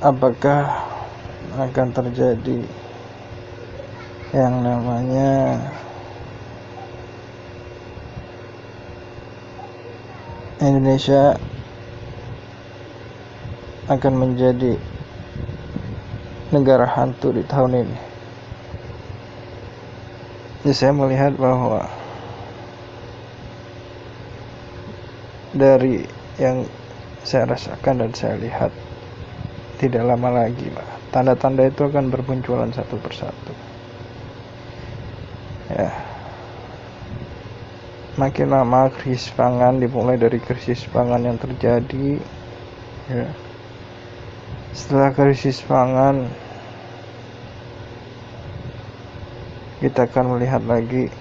apakah akan terjadi yang namanya Indonesia akan menjadi negara hantu di tahun ini. Jadi saya melihat bahwa dari yang saya rasakan dan saya lihat, tidak lama lagi tanda-tanda itu akan bermunculan satu persatu. Ya, makin lama krisis pangan, dimulai dari krisis pangan yang terjadi. Ya. Setelah krisis pangan, kita akan melihat lagi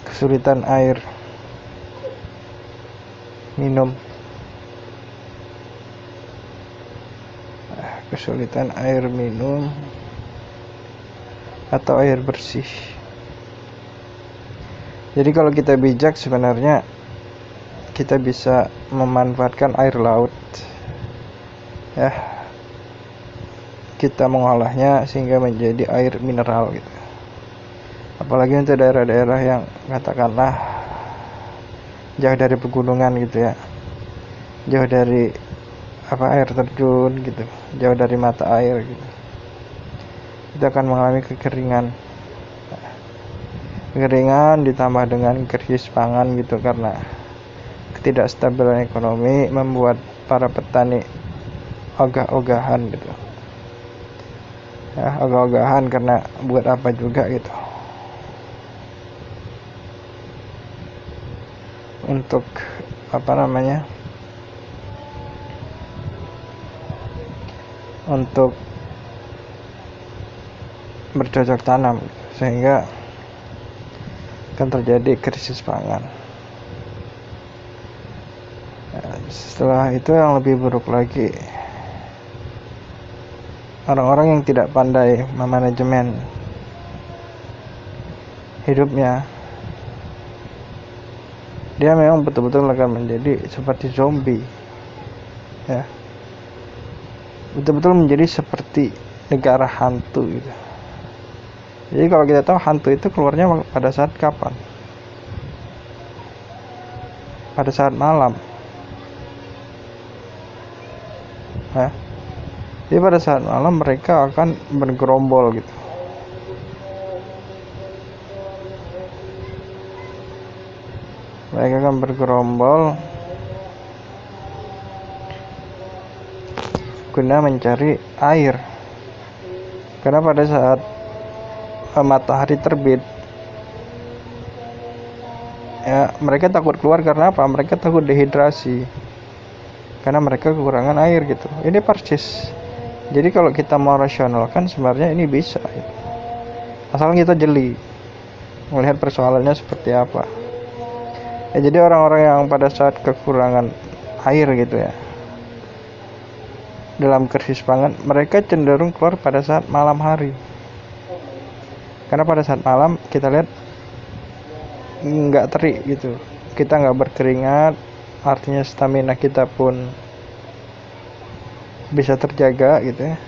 kesulitan air minum, kesulitan air minum atau air bersih. Jadi kalau kita bijak, sebenarnya kita bisa memanfaatkan air laut, ya, kita mengolahnya sehingga menjadi air mineral gitu. Apalagi untuk daerah-daerah yang katakanlah jauh dari pegunungan gitu ya, jauh dari air terjun gitu, jauh dari mata air gitu, kita akan mengalami kekeringan ditambah dengan krisis pangan gitu, karena ketidakstabilan ekonomi membuat para petani ogah-ogahan gitu ya, ogah-ogahan karena buat apa juga gitu, untuk untuk bercocok tanam, sehingga akan terjadi krisis pangan. Setelah itu yang lebih buruk lagi, orang-orang yang tidak pandai memanajemen hidupnya, dia memang betul-betul akan menjadi seperti zombie ya, betul-betul menjadi seperti negara hantu gitu. Jadi kalau kita tahu hantu itu keluarnya pada saat kapan? Pada saat malam ya. Jadi pada saat malam mereka akan bergerombol gitu. Mereka akan bergerombol guna mencari air. Karena pada saat matahari terbit, ya, mereka takut keluar karena apa? Mereka takut dehidrasi, karena mereka kekurangan air gitu. Ini persis. Jadi kalau kita mau rasionalkan, sebenarnya ini bisa gitu. Asal kita jeli melihat persoalannya seperti apa. Ya, jadi orang-orang yang pada saat kekurangan air gitu ya, dalam krisis pangan, mereka cenderung keluar pada saat malam hari. Karena pada saat malam kita lihat nggak terik gitu, kita nggak berkeringat, artinya stamina kita pun bisa terjaga gitu ya.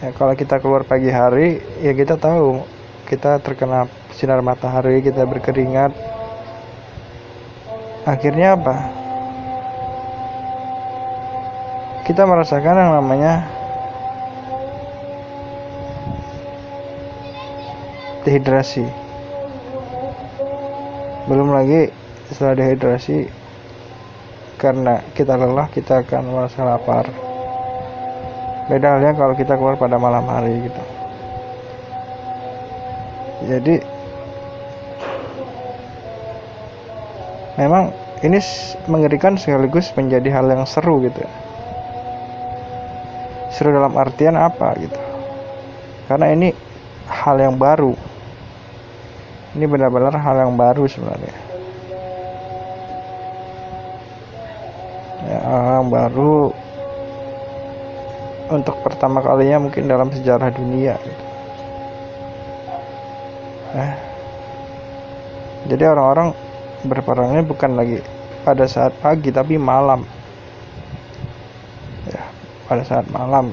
Ya, kalau kita keluar pagi hari, ya kita tahu kita terkena sinar matahari, kita berkeringat, akhirnya apa? Kita merasakan yang namanya dehidrasi. Belum lagi setelah dehidrasi, karena kita lelah, kita akan merasa lapar. Beda halnya kalau kita keluar pada malam hari gitu. Jadi memang ini mengerikan sekaligus menjadi hal yang seru gitu. Seru dalam artian apa gitu? Karena ini hal yang baru. Ini benar-benar hal yang baru sebenarnya. Ya, hal yang baru untuk pertama kalinya mungkin dalam sejarah dunia gitu. Jadi orang-orang berperangnya bukan lagi pada saat pagi tapi malam. Ya, pada saat malam.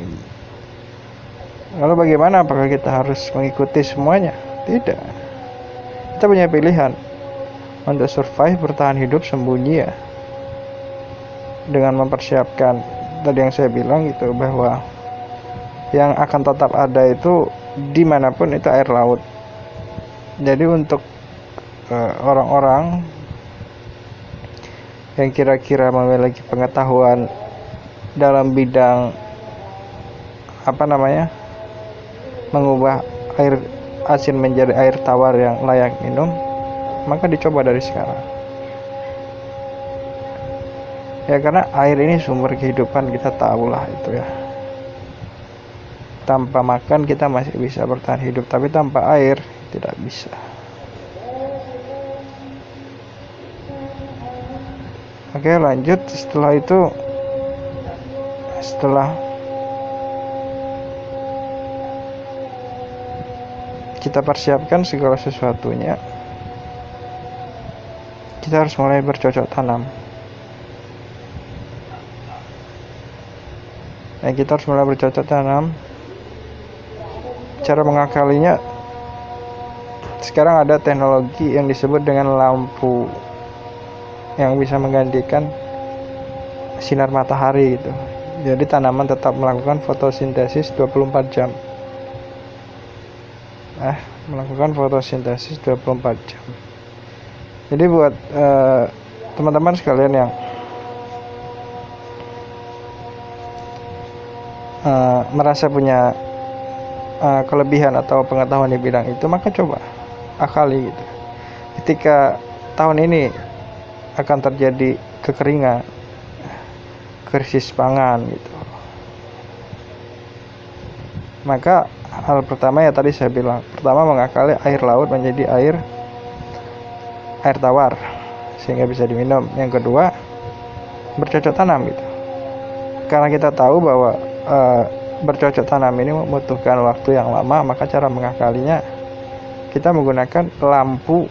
Lalu bagaimana? Apakah kita harus mengikuti semuanya? Tidak. Kita punya pilihan untuk survive, bertahan hidup sembunyi ya, dengan mempersiapkan tadi yang saya bilang gitu, bahwa yang akan tetap ada itu dimanapun itu air laut. Jadi untuk orang-orang yang kira-kira memiliki pengetahuan dalam bidang mengubah air asin menjadi air tawar yang layak minum, maka dicoba dari sekarang. Ya, karena air ini sumber kehidupan, kita tahulah itu ya. Tanpa makan kita masih bisa bertahan hidup, tapi tanpa air tidak bisa. Oke, lanjut. Setelah itu, setelah kita persiapkan segala sesuatunya, kita harus mulai bercocok tanam. Nah, kita harus mulai bercocok tanam. Cara mengakalinya, sekarang ada teknologi yang disebut dengan lampu yang bisa menggantikan sinar matahari gitu. Jadi tanaman tetap melakukan fotosintesis 24 jam. Melakukan fotosintesis 24 jam. Jadi buat teman-teman sekalian yang merasa punya kelebihan atau pengetahuan di bidang itu, maka coba akali gitu. Ketika tahun ini akan terjadi kekeringan, krisis pangan gitu, maka hal pertama ya tadi saya bilang, pertama mengakali air laut menjadi air tawar sehingga bisa diminum. Yang kedua, bercocok tanam gitu. Karena kita tahu bahwa bercocok tanam ini membutuhkan waktu yang lama, maka cara mengakalinya kita menggunakan lampu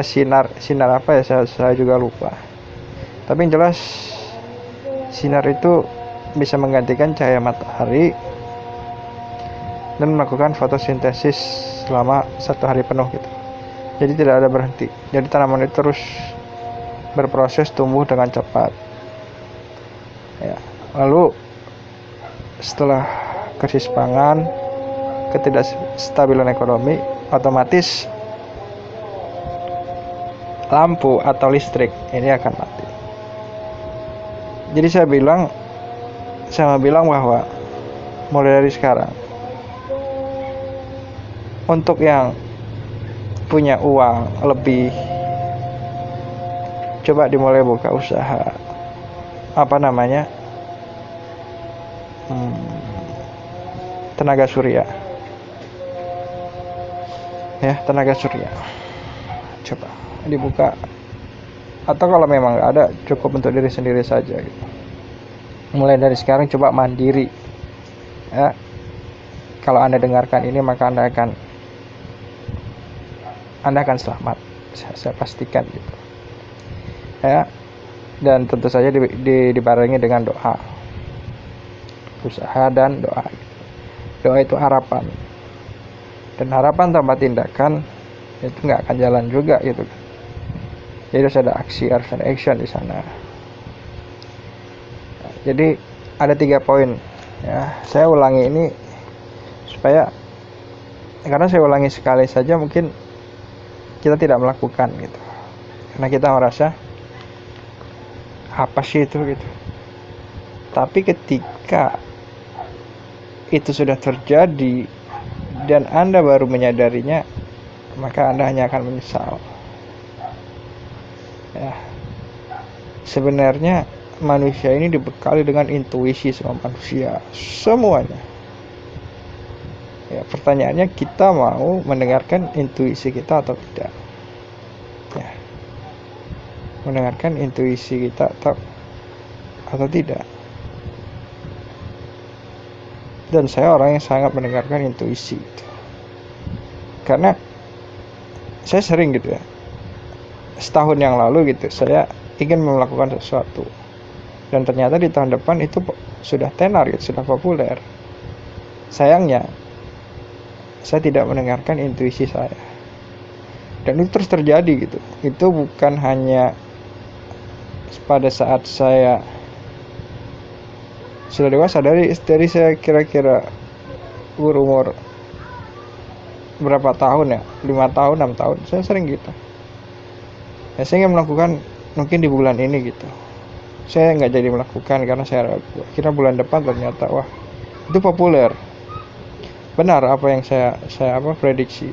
sinar apa ya, saya juga lupa. Tapi yang jelas sinar itu bisa menggantikan cahaya matahari dan melakukan fotosintesis selama 1 hari penuh gitu. Jadi tidak ada berhenti. Jadi tanaman itu terus berproses tumbuh dengan cepat. Ya. Lalu setelah krisis pangan, ketidakstabilan ekonomi, otomatis lampu atau listrik ini akan mati. Jadi saya bilang bahwa mulai dari sekarang, untuk yang punya uang lebih, coba dimulai buka usaha tenaga surya ya, tenaga surya coba dibuka, atau kalau memang nggak ada, cukup untuk diri sendiri saja gitu. Mulai dari sekarang coba mandiri ya. Kalau Anda dengarkan ini, maka Anda akan selamat, saya pastikan gitu ya. Dan tentu saja dibarengi dengan doa, usaha dan doa. Doa itu harapan, dan harapan tanpa tindakan itu nggak akan jalan juga gitu. Jadi harus ada aksi, harus ada action di sana. Jadi ada 3 poin ya. Saya ulangi ini karena saya ulangi sekali saja mungkin kita tidak melakukan gitu, karena kita merasa apa sih itu gitu. Tapi ketika itu sudah terjadi dan Anda baru menyadarinya, maka Anda hanya akan menyesal ya. Sebenarnya manusia ini dibekali dengan intuisi sama manusia semuanya ya. Pertanyaannya, kita mau mendengarkan intuisi kita atau tidak ya, mendengarkan intuisi kita atau tidak. Dan saya orang yang sangat mendengarkan intuisi itu, karena saya sering gitu ya, setahun yang lalu gitu, saya ingin melakukan sesuatu, dan ternyata di tahun depan itu sudah tenar gitu, sudah populer. Sayangnya saya tidak mendengarkan intuisi saya, dan itu terus terjadi gitu. Itu bukan hanya pada saat saya sudah dewasa, dari saya kira-kira berumur berapa tahun ya, 5 tahun 6 tahun, saya sering gitu ya. Saya ingin melakukan mungkin di bulan ini gitu, saya nggak jadi melakukan karena saya ragu. Kira bulan depan ternyata wah itu populer, benar apa yang saya prediksi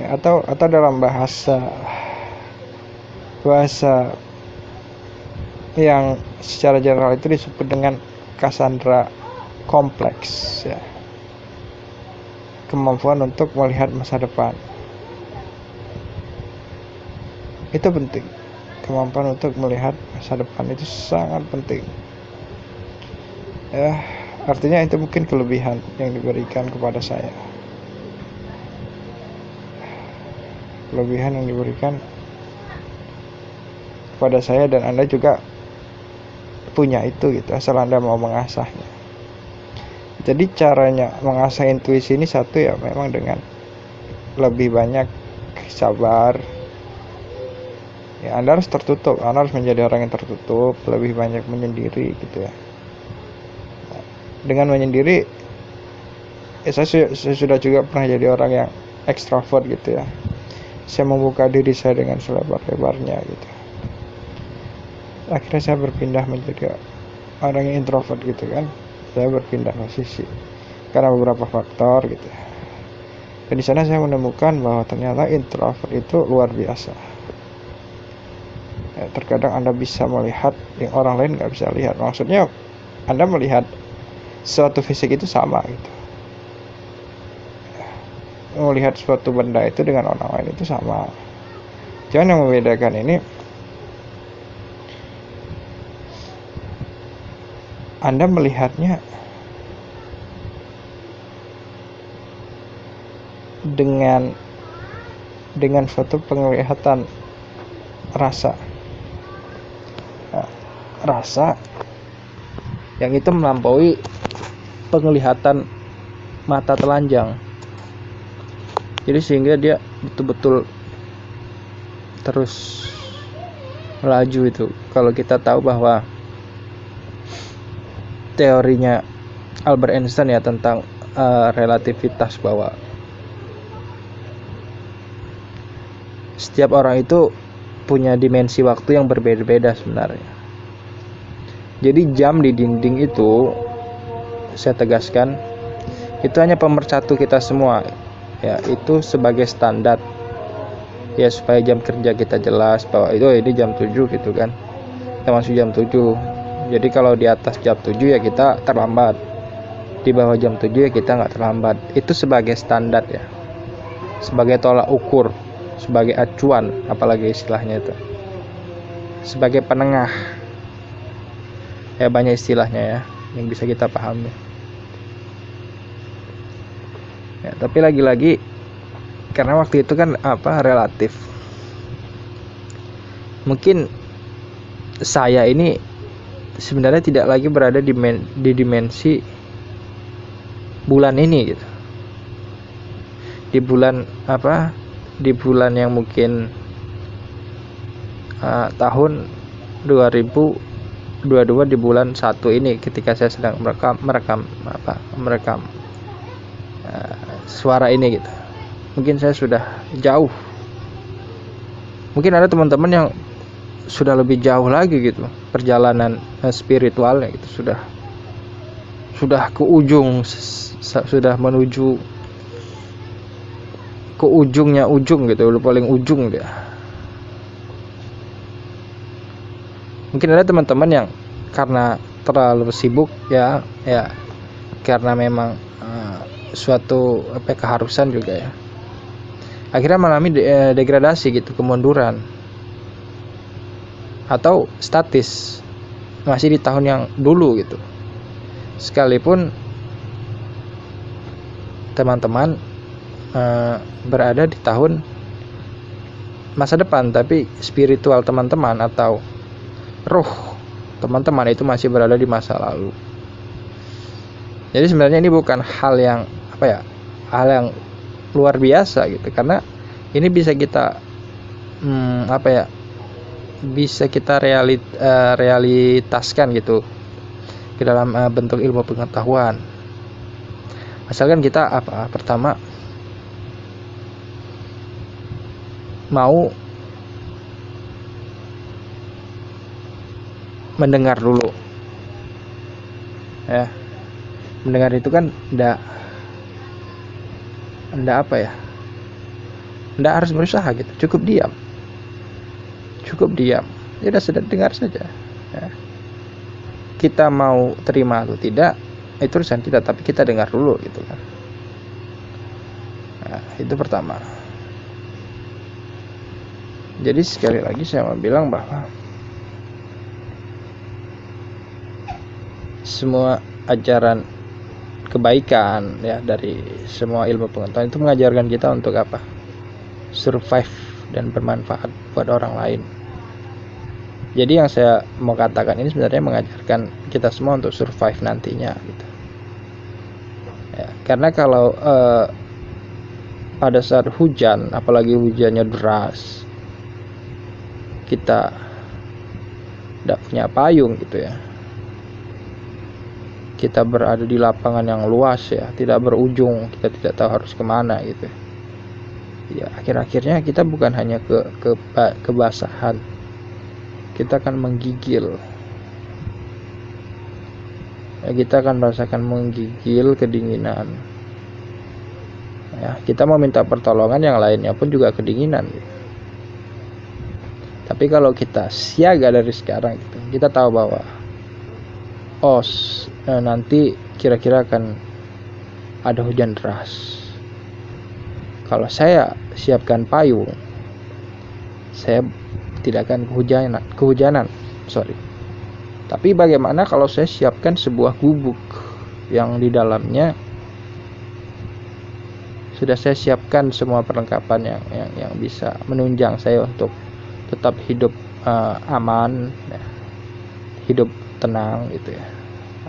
ya. Atau dalam bahasa yang secara general itu disebut dengan Cassandra kompleks ya, kemampuan untuk melihat masa depan. Itu penting, kemampuan untuk melihat masa depan itu sangat penting ya. Artinya itu mungkin kelebihan yang diberikan kepada saya, kelebihan yang diberikan kepada saya, dan Anda juga punya itu gitu, asal Anda mau mengasahnya. Jadi caranya mengasah intuisi ini satu ya, memang dengan lebih banyak sabar ya. Anda harus tertutup, Anda harus menjadi orang yang tertutup, lebih banyak menyendiri gitu ya. Dengan menyendiri ya, saya sudah juga pernah jadi orang yang ekstrovert gitu ya. Saya membuka diri saya dengan selebar-lebarnya gitu. Akhirnya saya berpindah menjadi orang yang introvert gitu kan. Saya berpindah posisi karena beberapa faktor gitu. Dan di sana saya menemukan bahwa ternyata introvert itu luar biasa ya. Terkadang Anda bisa melihat yang orang lain nggak bisa lihat. Maksudnya Anda melihat suatu fisik itu sama gitu, melihat suatu benda itu dengan orang lain itu sama. Jangan yang membedakan ini Anda melihatnya dengan suatu penglihatan rasa. Nah, rasa yang itu melampaui penglihatan mata telanjang. Jadi sehingga dia betul-betul terus melaju itu. Kalau kita tahu bahwa teorinya Albert Einstein ya tentang relativitas, bahwa setiap orang itu punya dimensi waktu yang berbeda-beda sebenarnya. Jadi jam di dinding itu, saya tegaskan, itu hanya pemersatu kita semua ya, itu sebagai standar ya, supaya jam kerja kita jelas bahwa itu ini jam 7 gitu kan, kita masuk jam 7. Jadi kalau di atas jam 7 ya kita terlambat, di bawah jam 7 ya kita nggak terlambat. Itu sebagai standar ya, sebagai tolak ukur, sebagai acuan, apalagi istilahnya itu sebagai penengah ya. Banyak istilahnya ya yang bisa kita pahami ya. Tapi lagi-lagi karena waktu itu kan relatif, mungkin saya ini sebenarnya tidak lagi berada di dimensi bulan ini gitu. Di bulan di bulan yang mungkin tahun 2022, di bulan 1 ini ketika saya sedang merekam suara ini gitu. Mungkin saya sudah jauh. Mungkin ada teman-teman yang sudah lebih jauh lagi gitu perjalanan spiritualnya gitu, sudah ke ujung, sudah menuju ke ujungnya ujung gitu, paling ujung dia. Mungkin ada teman-teman yang karena terlalu sibuk ya karena memang suatu keharusan juga ya, akhirnya mengalami degradasi gitu, kemunduran, atau statis masih di tahun yang dulu gitu. Sekalipun teman-teman berada di tahun masa depan, tapi spiritual teman-teman atau roh teman-teman itu masih berada di masa lalu. Jadi sebenarnya ini bukan hal yang hal yang luar biasa gitu, karena ini bisa kita bisa kita realitaskan gitu ke dalam bentuk ilmu pengetahuan. Asalkan kita pertama mau mendengar dulu. Ya. Mendengar itu kan enggak harus berusaha gitu, cukup diam. Ya udah, sedang dengar saja. Ya. Kita mau terima atau tidak itu urusan kita, tapi kita dengar dulu gitu kan. Nah, itu pertama. Jadi sekali lagi saya mau bilang bahwa semua ajaran kebaikan ya dari semua ilmu pengetahuan itu mengajarkan kita untuk survive dan bermanfaat buat orang lain. Jadi yang saya mau katakan ini sebenarnya mengajarkan kita semua untuk survive nantinya gitu. Ya, karena kalau pada saat hujan, apalagi hujannya deras, kita tidak punya payung gitu ya, kita berada di lapangan yang luas ya, tidak berujung, kita tidak tahu harus kemana gitu ya. Akhir-akhirnya kita bukan hanya kebasahan, kita akan menggigil ya, kita akan merasakan menggigil, kedinginan ya. Kita mau minta pertolongan, yang lainnya pun juga kedinginan gitu. Tapi kalau kita siaga dari sekarang gitu, kita tahu bahwa nanti kira-kira akan ada hujan deras. Kalau saya siapkan payung, saya tidak akan kehujanan. Tapi bagaimana kalau saya siapkan sebuah gubuk yang di dalamnya sudah saya siapkan semua perlengkapan yang bisa menunjang saya untuk tetap hidup aman, ya, hidup tenang gitu ya,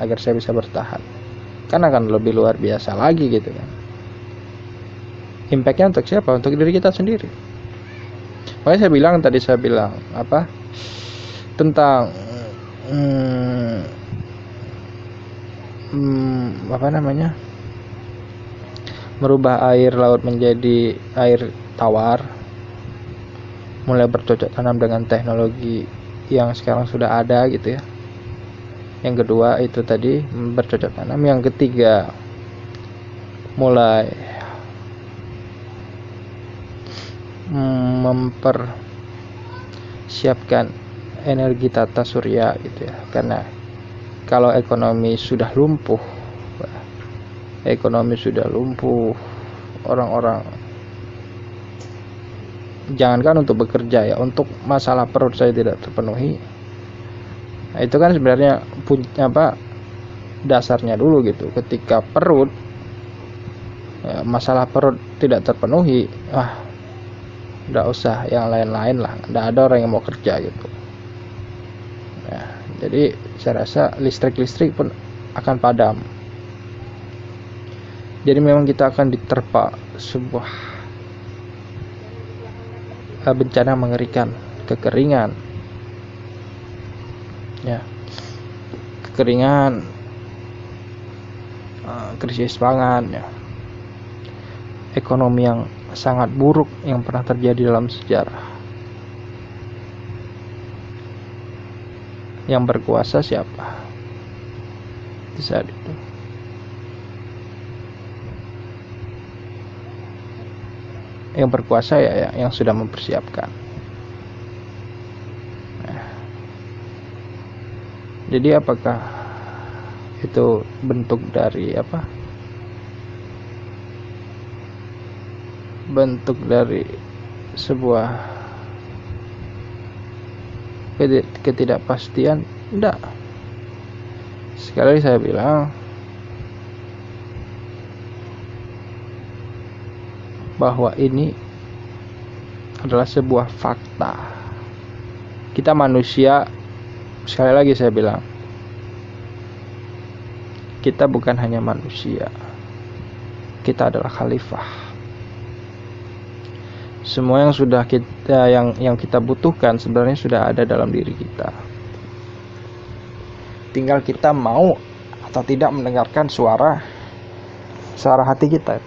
agar saya bisa bertahan. Kan akan lebih luar biasa lagi gitu kan. Impactnya untuk siapa? Untuk diri kita sendiri. Makanya saya bilang tentang merubah air laut menjadi air tawar, mulai bercocok tanam dengan teknologi yang sekarang sudah ada gitu ya. Yang kedua itu tadi bercocok tanam. Yang ketiga mulai mempersiapkan energi tata surya gitu ya. Karena kalau ekonomi sudah lumpuh, orang-orang jangankan untuk bekerja ya, untuk masalah perut saya tidak terpenuhi. Nah, itu kan sebenarnya dasarnya dulu gitu. Ketika perut ya, masalah perut tidak terpenuhi, udah usah yang lain-lain lah, nggak ada orang yang mau kerja gitu. Nah, jadi saya rasa listrik pun akan padam. Jadi memang kita akan diterpa sebuah bencana mengerikan, kekeringan ya, krisis pangan ya, ekonomi yang sangat buruk yang pernah terjadi dalam sejarah. Yang berkuasa siapa di saat itu? Yang berkuasa ya yang sudah mempersiapkan. Nah, jadi apakah itu bentuk dari bentuk dari sebuah ketidakpastian? Enggak. Sekali saya bilang bahwa ini adalah sebuah fakta. Kita manusia, sekali lagi saya bilang, kita bukan hanya manusia, kita adalah khalifah. Semua yang sudah kita yang kita butuhkan sebenarnya sudah ada dalam diri kita. Tinggal kita mau atau tidak mendengarkan suara hati kita.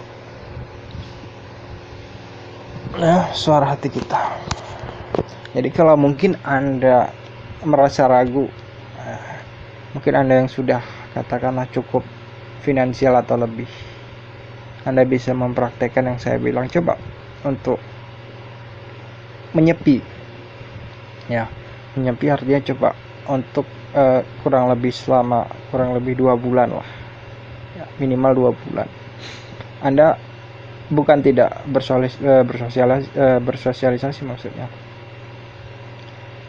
Suara hati kita. Jadi kalau mungkin Anda merasa ragu, mungkin Anda yang sudah katakanlah cukup finansial atau lebih, Anda bisa mempraktekkan yang saya bilang. Coba untuk menyepi, ya, menyepi artinya coba untuk kurang lebih 2 bulan lah, ya, minimal 2 bulan. Anda bukan tidak bersosialisasi maksudnya,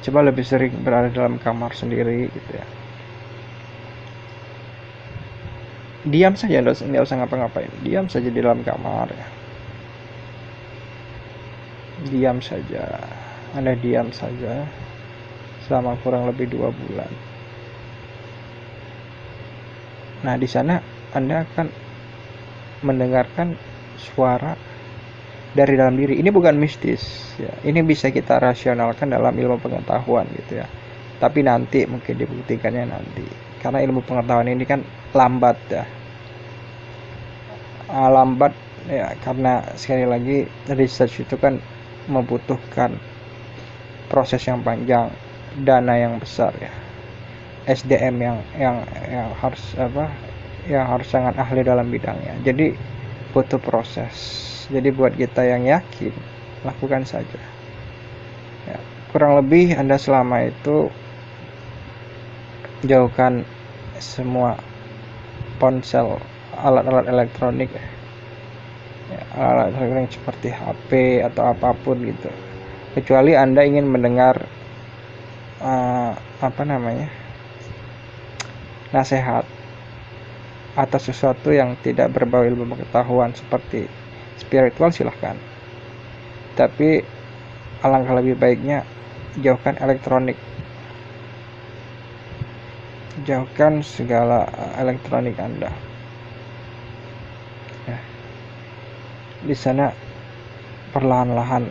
coba lebih sering berada dalam kamar sendiri gitu ya. Diam saja, tidak usah ngapa-ngapain, diam saja di dalam kamar ya. Diam saja, Anda diam saja selama kurang lebih 2 bulan. Nah, di sana Anda akan mendengarkan suara dari dalam diri. Ini bukan mistis ya. Ini bisa kita rasionalkan dalam ilmu pengetahuan gitu ya. Tapi nanti mungkin dibuktikannya nanti. Karena ilmu pengetahuan ini kan lambat ya. Lambat ya, karena sekali lagi research itu kan membutuhkan proses yang panjang, dana yang besar ya, SDM yang harus yang harus sangat ahli dalam bidangnya. Jadi butuh proses. Jadi buat kita yang yakin, lakukan saja ya. Kurang lebih Anda selama itu jauhkan semua ponsel, alat-alat elektronik ya, alat elektronik seperti HP atau apapun gitu, kecuali Anda ingin mendengar nasihat atau sesuatu yang tidak berbau ilmu pengetahuan seperti spiritual, silahkan. Tapi alangkah lebih baiknya jauhkan elektronik, jauhkan segala elektronik Anda ya. Di sana perlahan-lahan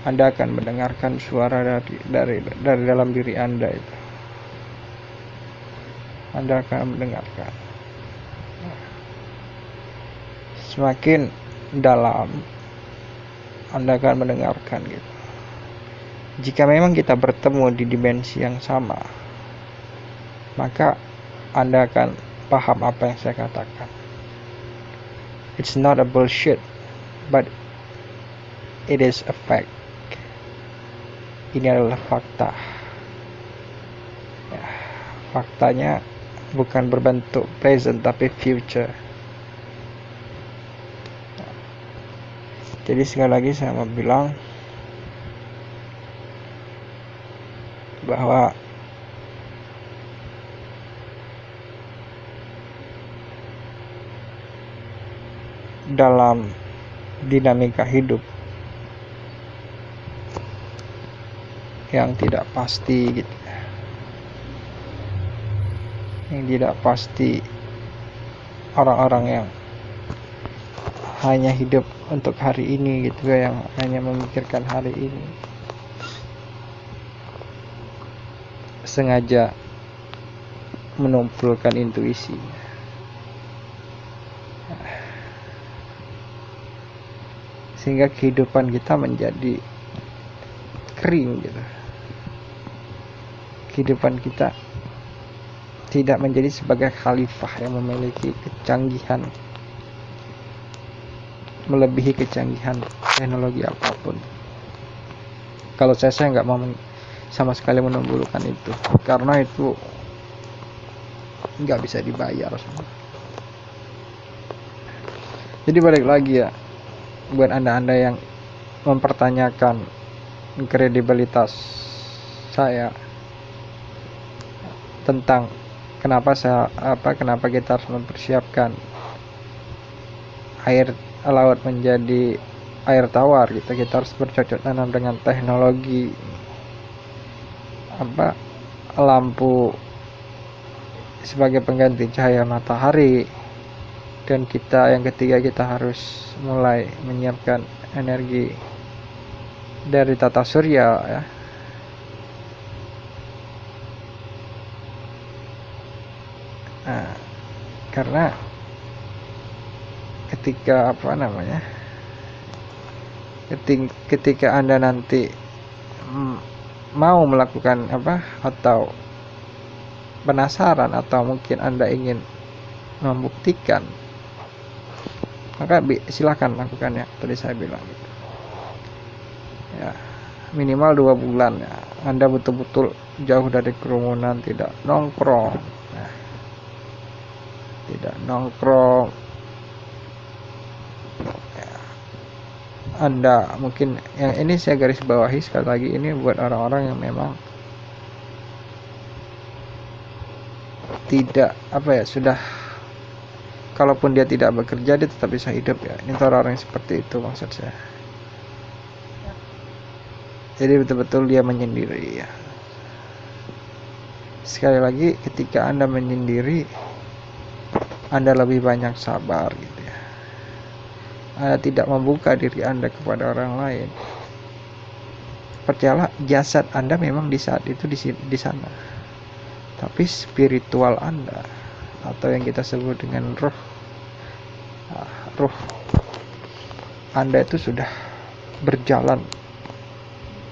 Anda akan mendengarkan suara dari dalam diri Anda itu. Anda akan mendengarkan. Semakin dalam Anda akan mendengarkan gitu. Jika memang kita bertemu di dimensi yang sama, maka Anda akan paham apa yang saya katakan. It's not a bullshit, but it is a fact. Ini adalah fakta ya. Faktanya bukan berbentuk present tapi future. Jadi sekali lagi saya mau bilang bahwa dalam dinamika hidup yang tidak pasti gitu, yang tidak pasti, orang-orang yang hanya hidup untuk hari ini gitu, yang hanya memikirkan hari ini, sengaja menumpulkan intuisi sehingga kehidupan kita menjadi kering gitu. Kehidupan kita tidak menjadi sebagai khalifah yang memiliki kecanggihan melebihi kecanggihan teknologi apapun. Kalau saya nggak mau sama sekali menunggulkan itu, karena itu nggak bisa dibayar. Jadi balik lagi ya, buat anda-anda yang mempertanyakan kredibilitas saya tentang kenapa kita harus mempersiapkan air laut menjadi air tawar gitu. Kita harus bercocok tanam dengan teknologi lampu sebagai pengganti cahaya matahari. Dan yang ketiga, kita harus mulai menyiapkan energi dari tata surya ya. Nah, karena ketika Anda nanti mau melakukan atau penasaran atau mungkin Anda ingin membuktikan, maka silakan lakukan ya, tadi saya bilang gitu. Ya, minimal 2 bulan ya. Anda betul-betul jauh dari kerumunan, tidak nongkrong. Nah, tidak nongkrong. Ya. Anda mungkin yang ini saya garis bawahi sekali lagi, ini buat orang-orang yang memang tidak sudah, kalaupun dia tidak bekerja dia tetap bisa hidup ya. Ini orang-orang yang seperti itu maksud saya. Jadi betul-betul dia menyendiri ya. Sekali lagi, ketika Anda menyendiri, Anda lebih banyak sabar gitu ya. Anda tidak membuka diri Anda kepada orang lain. Percayalah, jasad Anda memang di saat itu di sana. Tapi spiritual Anda, atau yang kita sebut dengan ruh Anda itu sudah berjalan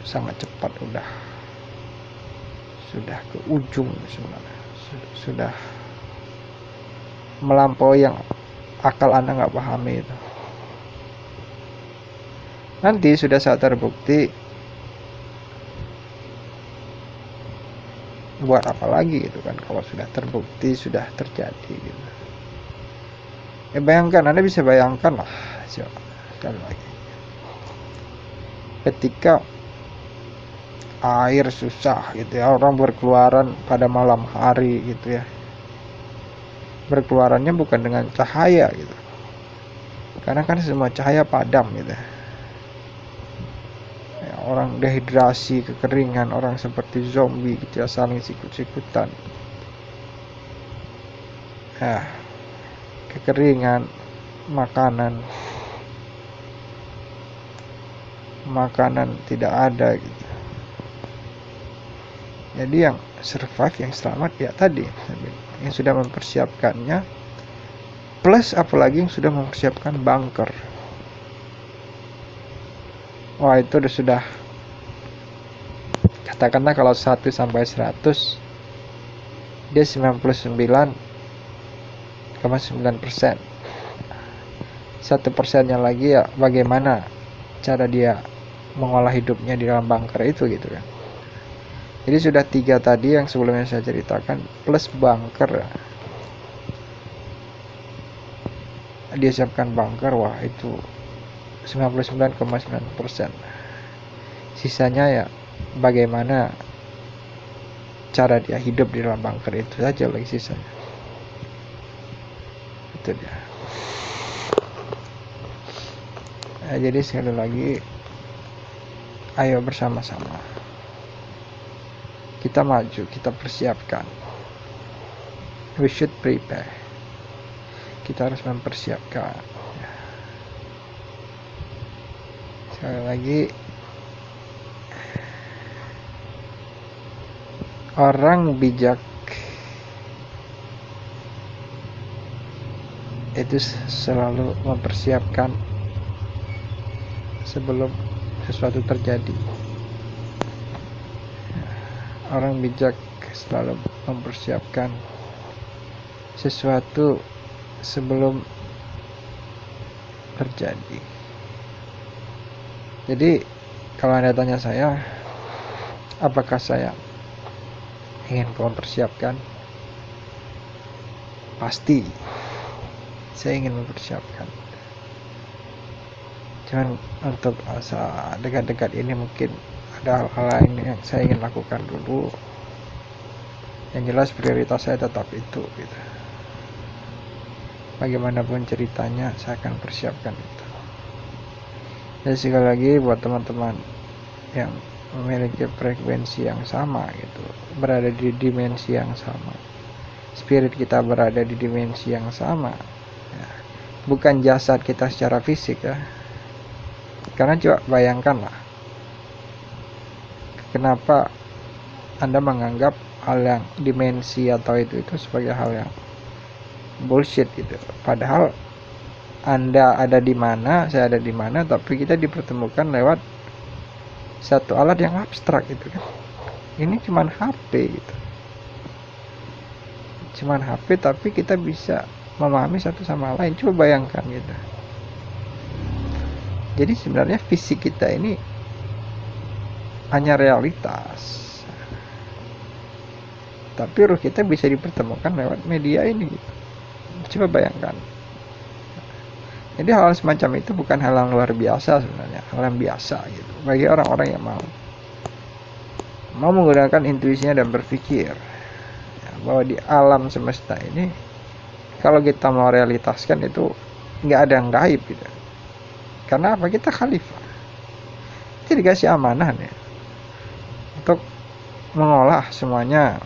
sangat cepat, sudah ke ujung sebenarnya, sudah melampaui yang akal Anda nggak pahami itu. Nanti sudah saat terbukti, buat apa lagi gitu kan, kalau sudah terbukti, sudah terjadi gitu. Bayangkan, Anda bisa bayangkan lah sekali lagi, ketika air susah gitu ya, orang berkeluaran pada malam hari gitu ya, berkeluarannya bukan dengan cahaya gitu, karena kan semua cahaya padam gitu ya. Orang dehidrasi, kekeringan, orang seperti zombie gitu ya, saling sikut-sikutan. Kekeringan, makanan tidak ada gitu. Jadi yang survive, yang selamat ya tadi, yang sudah mempersiapkannya, plus apalagi yang sudah mempersiapkan bunker. Wah, itu sudah, katakanlah kalau 1 sampai 100 dia 99,9%. 1%-nya lagi ya bagaimana cara dia mengolah hidupnya di dalam bunker itu gitu kan. Jadi sudah 3 tadi yang sebelumnya saya ceritakan, plus bunker. Dia siapkan bunker, wah itu 99,9%. Sisanya ya bagaimana cara dia hidup di dalam bunker itu saja lagi sisanya. Itu dia. Jadi sekali lagi, ayo bersama-sama kita maju, kita persiapkan. We should prepare. Kita harus mempersiapkan. Sekali lagi, orang bijak itu selalu mempersiapkan sebelum sesuatu terjadi. Orang bijak selalu mempersiapkan sesuatu sebelum terjadi. Jadi kalau Anda tanya saya, apakah saya ingin mempersiapkan? Pasti saya ingin mempersiapkan. Cuman untuk masa dekat-dekat ini mungkin ada hal-hal lain yang saya ingin lakukan dulu. Yang jelas prioritas saya tetap itu gitu. Bagaimanapun ceritanya, saya akan persiapkan itu. Dan sekali lagi buat teman-teman yang memiliki frekuensi yang sama gitu, berada di dimensi yang sama, spirit kita berada di dimensi yang sama ya. Bukan jasad kita secara fisik ya. Karena coba bayangkanlah, kenapa Anda menganggap hal yang dimensi atau itu sebagai hal yang bullshit gitu. Padahal Anda ada di mana, saya ada di mana, tapi kita dipertemukan lewat satu alat yang abstrak gitu kan. Ini cuman HP gitu. Cuman HP tapi kita bisa memahami satu sama lain. Coba bayangkan gitu. Jadi sebenarnya fisik kita ini hanya realitas. Tapi ruh kita bisa dipertemukan lewat media ini gitu. Coba bayangkan. Jadi hal semacam itu bukan hal yang luar biasa sebenarnya, hal yang biasa gitu bagi orang-orang yang mau menggunakan intuisinya dan berpikir ya, bahwa di alam semesta ini kalau kita mau realitaskan itu nggak ada yang gaib gitu. Karena apa? Kita khalifah. Kita dikasih amanah ya, untuk mengolah semuanya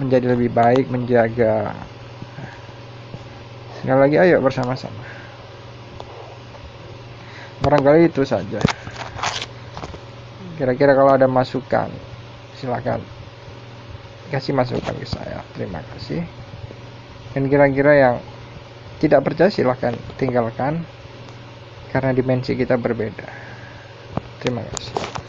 menjadi lebih baik, menjaga. Sekali lagi ayo bersama-sama. Barangkali itu saja. Kira-kira kalau ada masukan, silakan kasih masukan ke saya. Terima kasih. Dan kira-kira yang tidak percaya silakan tinggalkan, karena dimensi kita berbeda. Terima kasih.